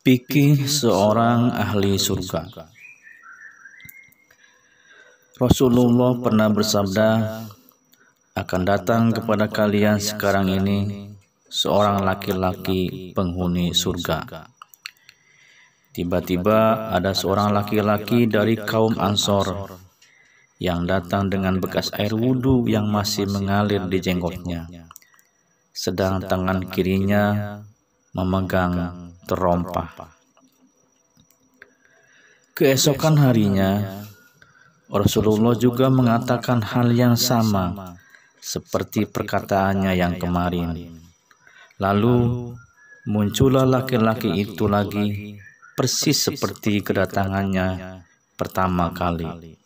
Fikih seorang ahli surga. Rasulullah pernah bersabda, akan datang kepada kalian sekarang ini seorang laki-laki penghuni surga. Tiba-tiba ada seorang laki-laki dari kaum Ansor yang datang dengan bekas air wudhu yang masih mengalir di jenggotnya, sedang tangan kirinya memegang terompah. Keesokan harinya, Rasulullah juga mengatakan hal yang sama seperti perkataannya yang kemarin. Lalu muncullah laki-laki itu lagi, persis seperti kedatangannya pertama kali.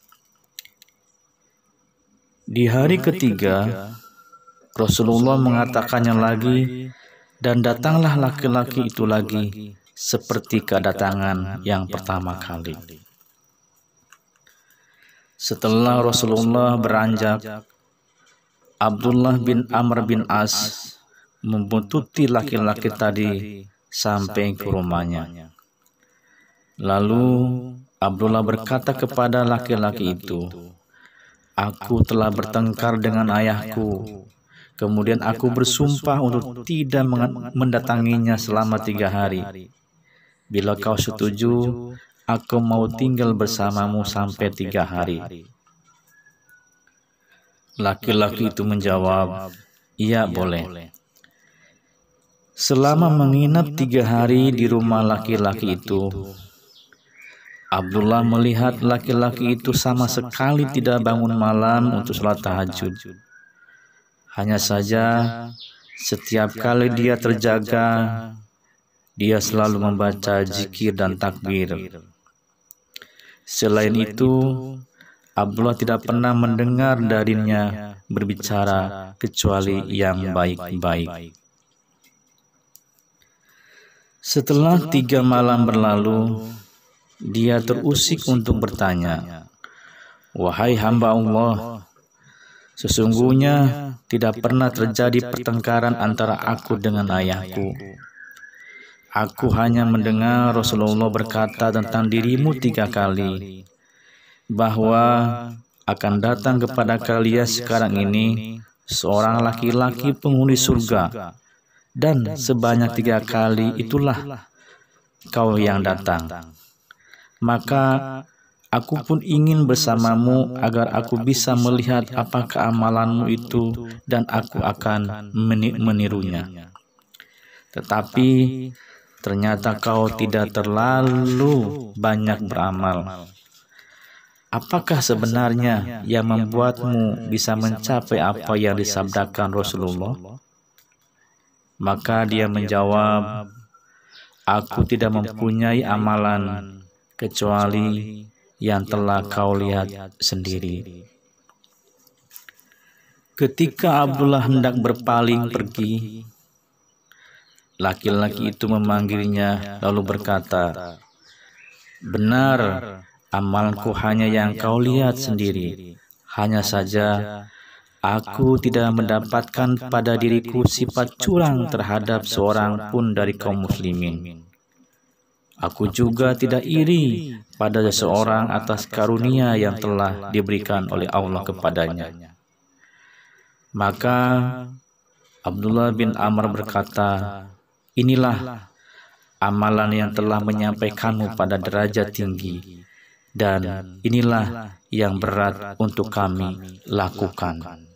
Di hari ketiga, Rasulullah mengatakannya lagi, dan datanglah laki-laki itu lagi seperti kedatangan yang pertama kali. Setelah Rasulullah beranjak, Abdullah bin Amr bin As membuntuti laki-laki tadi sampai ke rumahnya. Lalu Abdullah berkata kepada laki-laki itu, "Aku telah bertengkar dengan ayahku. Kemudian aku bersumpah untuk tidak mendatanginya selama 3 hari. Bila kau setuju, aku mau tinggal bersamamu sampai 3 hari." Laki-laki itu menjawab, "Iya, boleh." Selama menginap 3 hari di rumah laki-laki itu, Abdullah melihat laki-laki itu sama sekali tidak bangun malam untuk sholat tahajud. Hanya saja, setiap kali dia terjaga, dia selalu membaca zikir dan takbir. Selain itu, Abdullah tidak pernah mendengar darinya berbicara kecuali yang baik-baik. Setelah 3 malam berlalu, dia terusik untuk bertanya, "Wahai hamba Allah, sesungguhnya tidak pernah terjadi pertengkaran antara aku dengan ayahku. Aku hanya mendengar Rasulullah berkata tentang dirimu 3 kali, bahwa akan datang kepada kalian sekarang ini seorang laki-laki penghuni surga, dan sebanyak 3 kali itulah kau yang datang. Maka aku pun ingin bersamamu agar aku bisa melihat apakah amalanmu itu dan aku akan menirunya. Tetapi ternyata kau tidak terlalu banyak beramal. Apakah sebenarnya yang membuatmu bisa mencapai apa yang disabdakan Rasulullah?" Maka dia menjawab, "Aku tidak mempunyai amalan kecuali yang telah kau lihat sendiri." Ketika Abdullah hendak berpaling pergi, laki-laki itu memanggilnya lalu berkata, "Benar, amalku hanya yang kau lihat sendiri. Hanya saja aku tidak mendapatkan pada diriku sifat curang terhadap seorang pun dari kaum muslimin. Aku juga tidak iri pada seseorang atas karunia yang telah diberikan oleh Allah kepadanya." Maka Abdullah bin Amr berkata, "Inilah amalan yang telah menyampaikanmu pada derajat tinggi, dan inilah yang berat untuk kami lakukan."